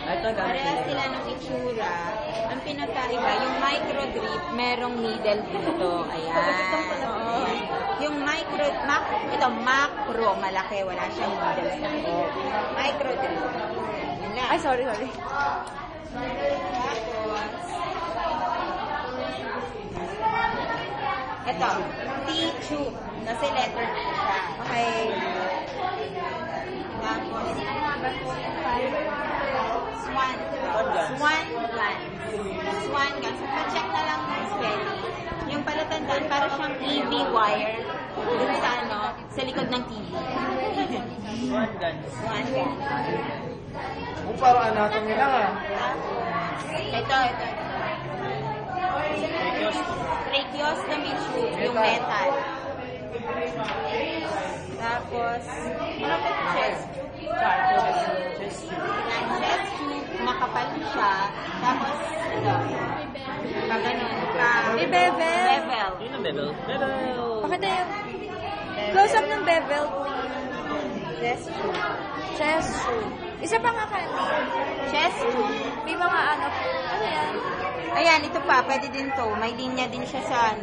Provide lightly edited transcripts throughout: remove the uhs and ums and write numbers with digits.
Parehas sila ng itsura. Ang pinakaiba, yung micro drip, merong needle dito. Ayan. Yung ito macro, malaki, wala siyang needle sa loob. Micro drip. Ay, sorry. Ito, T-tube. Kasi letter T siya. Okay. Tapos, Swan gun. So, pa-check na lang ng spelling. Yung palatandaan, para siyang EV wire dun sa sa likod ng TV. Swan gun. Parang anatomy lang Ito. Tracheostomy tube, yung metal. Tapos, ano po chest? Chest tube, makapal siya. Tapos, ito. May bevel. Yun ang bevel. Pakita yung close-up ng bevel. Chest tube. Isa pa nga kanina. Chest tube. May mga ano yan? Ayan, ito pa, pwede din to. May linya din siya sa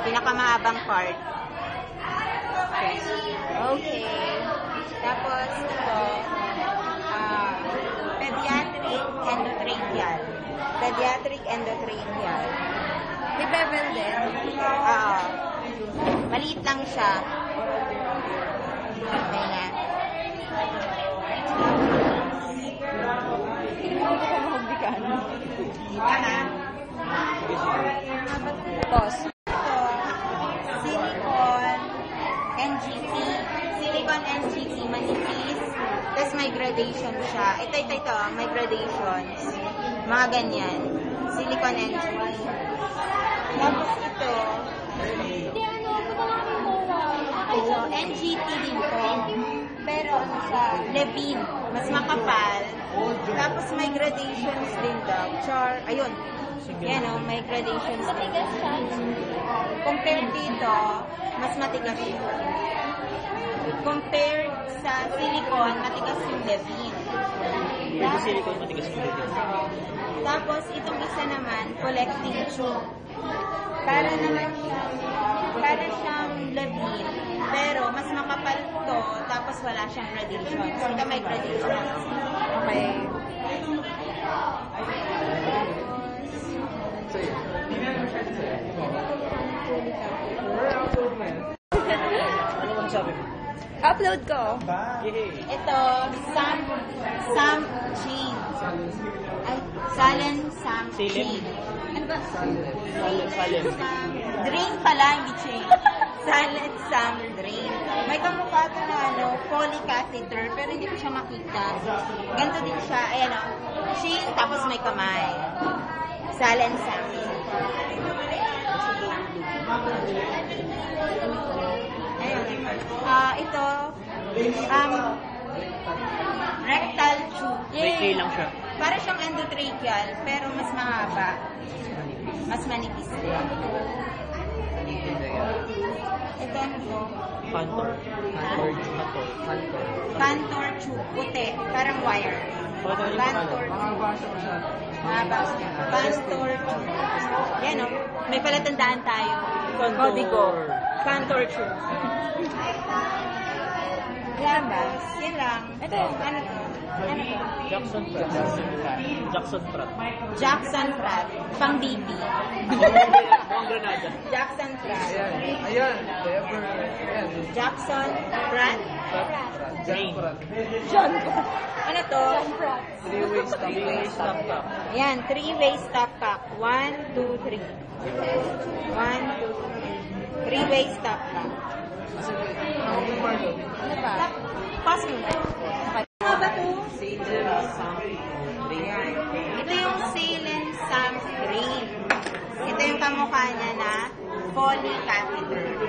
pinakamahabang part. Okay. Tapos, ito, pediatric endotracheal. May bevel din. Maliit lang siya. Ayan. Boss. Silicone NGT, manipis. Tapos may gradation siya. Ito, may gradations. Mga ganyan. Silicone NGT. Tapos ito, NGT din to. Pero siya, Levine. Mas makapal. Tapos may gradations din daw. Ayun. Yan may gradations din. Compared dito, mas matigas siya. Compared sa silicone, matigas yung Levine. Yung silicone matigas yung Levine. Tapos, itong isa naman, collecting tube. Para siyang Levine, pero mas makapal to, tapos wala siyang gradations. Ito may gradations. Okay. Ano ang sabi mo? Upload ko. Ito, Sam Chain. Ay, Salen Sam Chain. Ano ba? Salen. Drain pala, hindi chain. Salen Sam Drain. May kamukha ito na polycatheter, pero hindi ko siya makita. Ganito din siya. Ayan chain, tapos may kamay. Salen Sam. Ito, rectal tube. May lang siya. Para siyang endotracheal, pero mas mahaba. Mas manipis. Ito ano to? Cantor tube. Puti. Parang wire. Cantor tube. Cantor tube. Yan may palatandaan tayo. Codigo. Cantor tube. Yan ba? Yan lang. Ito, ano to? Jackson Pratt. Pang baby. Pang Granada. Jackson Pratt. Ayan. Jackson Pratt. John. Ano to? Three-way stop cock. Ayan, three-way stop cock. 1, 2, 3. 1, 2, 3. Three-way stop cock. Ano ba? Pass mo na. Ano ba ito? Ito yung Salen Sam Drain. Ito yung kamukha niya na polycatheter.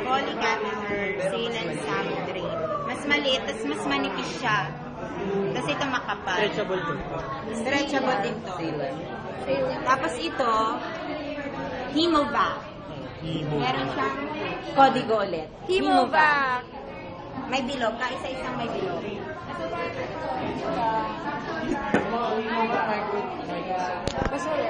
Salen Sam Drain. Mas maliit, tapos mas manipis siya. Kasi ito makapal. Stretchable din to. Tapos ito, Hemovac. Meron siyang codigo ulit. Hemovac. May bilog. Kaisa-isang may bilog. Basura.